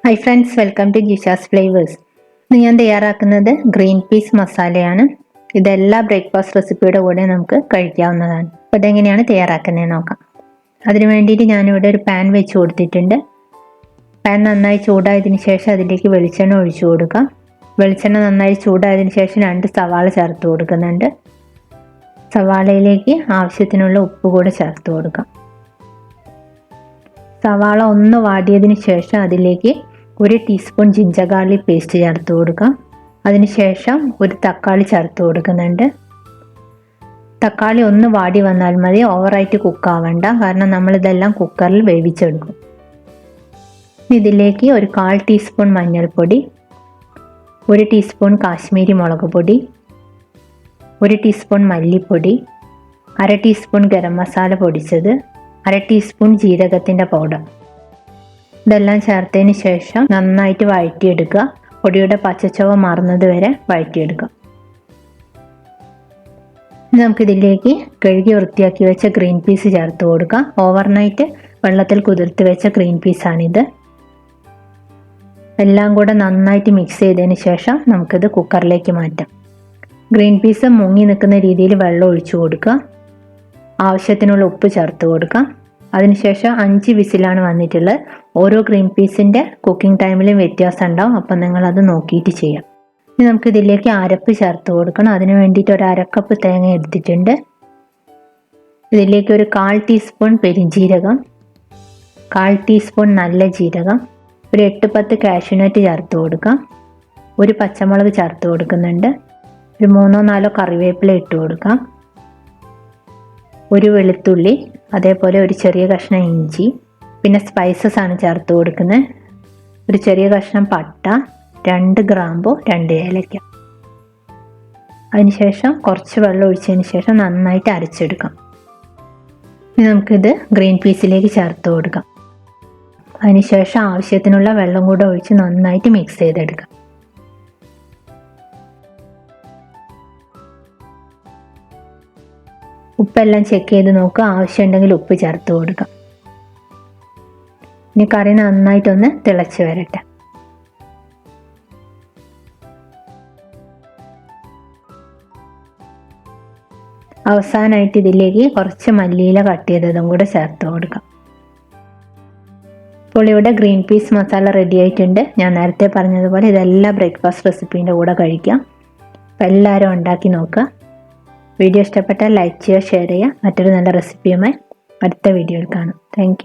Hi friends, welcome to Jisha's flavours. ഇന്ന് ഞാൻ തയ്യാറാക്കുന്നത് ഗ്രീൻ പീസ് മസാലയാണ്. ഇതെല്ലാ ബ്രേക്ക്ഫാസ്റ്റ് റെസിപ്പിയുടെ കൂടെ നമുക്ക് കഴിക്കാവുന്നതാണ്. അപ്പോൾ ഇതെങ്ങനെയാണ് തയ്യാറാക്കുന്നത് നോക്കാം. അതിന് വേണ്ടിയിട്ട് ഞാനിവിടെ ഒരു പാൻ വെച്ച് കൊടുത്തിട്ടുണ്ട്. പാൻ നന്നായി ചൂടായതിനു ശേഷം അതിലേക്ക് വെളിച്ചെണ്ണ ഒഴിച്ചു കൊടുക്കാം. വെളിച്ചെണ്ണ നന്നായി ചൂടായതിനു ശേഷം 2 സവാള ചേർത്ത് കൊടുക്കുന്നുണ്ട്. സവാളയിലേക്ക് ആവശ്യത്തിനുള്ള ഉപ്പ് കൂടെ ചേർത്ത് കൊടുക്കാം. സവാള ഒന്ന് വാടിയതിന് ശേഷം അതിലേക്ക് 1 ടീസ്പൂൺ ജിഞ്ചർ ഗാർലിക് പേസ്റ്റ് ചേർത്ത് കൊടുക്കാം. അതിനുശേഷം ഒരു തക്കാളി ചേർത്ത് കൊടുക്കുന്നുണ്ട്. തക്കാളി ഒന്ന് വാടി വന്നാൽ മതി, ഓവറായിട്ട് കുക്കാവണ്ട, കാരണം നമ്മളിതെല്ലാം കുക്കറിൽ വേവിച്ചെടുക്കും. ഇതിലേക്ക് ഒരു 1/4 ടീസ്പൂൺ മഞ്ഞൾപ്പൊടി, 1 ടീസ്പൂൺ കാശ്മീരി മുളക് പൊടി, 1 ടീസ്പൂൺ മല്ലിപ്പൊടി, 1/2 ടീസ്പൂൺ ഗരം മസാല പൊടിച്ചത്, 1/2 ടീസ്പൂൺ ജീരകത്തിൻ്റെ പൗഡർ. ഇതെല്ലാം ചേർത്തതിന് ശേഷം നന്നായിട്ട് വഴറ്റിയെടുക്കുക. പൊടിയുടെ പച്ചച്ചുവ മാറുന്നത് വരെ വഴറ്റിയെടുക്കുക. നമുക്കിതിലേക്ക് കഴുകി വൃത്തിയാക്കി വെച്ച ഗ്രീൻ പീസ് ചേർത്ത് കൊടുക്കാം. ഓവർനൈറ്റ് വെള്ളത്തിൽ കുതിർത്ത് വെച്ച ഗ്രീൻ പീസാണിത്. എല്ലാം കൂടെ നന്നായിട്ട് മിക്സ് ചെയ്തതിന് ശേഷം നമുക്കിത് കുക്കറിലേക്ക് മാറ്റാം. ഗ്രീൻ പീസ് മുങ്ങി നിൽക്കുന്ന രീതിയിൽ വെള്ളം ഒഴിച്ചു കൊടുക്കുക. ആവശ്യത്തിനുള്ള ഉപ്പ് ചേർത്ത് കൊടുക്കാം. അതിനുശേഷം 5 വിസിലാണ് വന്നിട്ടുള്ളത്. ഓരോ ഗ്രീൻ പീസിൻ്റെ കുക്കിംഗ് ടൈമിലും വ്യത്യാസം ഉണ്ടാവും, അപ്പം നിങ്ങളത് നോക്കിയിട്ട് ചെയ്യാം. ഇനി നമുക്കിതിലേക്ക് അരപ്പ് ചേർത്ത് കൊടുക്കണം. അതിന് വേണ്ടിയിട്ട് ഒരു 1/2 കപ്പ് തേങ്ങ എടുത്തിട്ടുണ്ട്. ഇതിലേക്ക് ഒരു 1/4 ടീസ്പൂൺ പെരിഞ്ജീരകം, 1/4 ടീസ്പൂൺ നല്ല ജീരകം, ഒരു 8-10 കാഷ്യൂനട്ട് ചേർത്ത് കൊടുക്കാം. ഒരു പച്ചമുളക് ചേർത്ത് കൊടുക്കുന്നുണ്ട്. ഒരു 3-4 കറിവേപ്പില ഇട്ട് കൊടുക്കാം. ഒരു വെളുത്തുള്ളി, അതേപോലെ ഒരു ചെറിയ കഷ്ണം ഇഞ്ചി, പിന്നെ സ്പൈസസ് ആണ് ചേർത്ത് കൊടുക്കുന്നത്. ഒരു ചെറിയ കഷ്ണം പട്ട, 2 ഗ്രാമ്പു, 2 ഏലക്ക. അതിനുശേഷം കുറച്ച് വെള്ളം ഒഴിച്ചതിന് ശേഷം നന്നായിട്ട് അരച്ചെടുക്കാം. ഇനി നമുക്കിത് ഗ്രീൻ പീസിലേക്ക് ചേർത്ത് കൊടുക്കാം. അതിനുശേഷം ആവശ്യത്തിനുള്ള വെള്ളം കൂടെ ഒഴിച്ച് നന്നായിട്ട് മിക്സ് ചെയ്തെടുക്കാം. ഉപ്പെല്ലാം ചെക്ക് ചെയ്ത് നോക്കുക. ആവശ്യമുണ്ടെങ്കിൽ ഉപ്പ് ചേർത്ത് കൊടുക്കാം. ഇനി കറി നന്നായിട്ടൊന്ന് തിളച്ച് വരട്ടെ. അവസാനമായിട്ട് ഇതിലേക്ക് കുറച്ച് മല്ലിയില കട്ട് ചെയ്തതും കൂടെ ചേർത്ത് കൊടുക്കാം. ഇപ്പോൾ ഇവിടെ ഗ്രീൻ പീസ് മസാല റെഡി ആയിട്ടുണ്ട്. ഞാൻ നേരത്തെ പറഞ്ഞതുപോലെ ഇതെല്ലാം ബ്രേക്ക്ഫാസ്റ്റ് റെസിപ്പീൻ്റെ കൂടെ കഴിക്കാം. അപ്പോൾ എല്ലാവരും ഉണ്ടാക്കി നോക്കുക. വീഡിയോ ഇഷ്ടപ്പെട്ടാൽ ലൈക്ക് ചെയ്യുക, ഷെയർ ചെയ്യുക. മറ്റൊരു നല്ല റെസിപ്പിയുമായി അടുത്ത വീഡിയോയിൽ കാണാം. താങ്ക്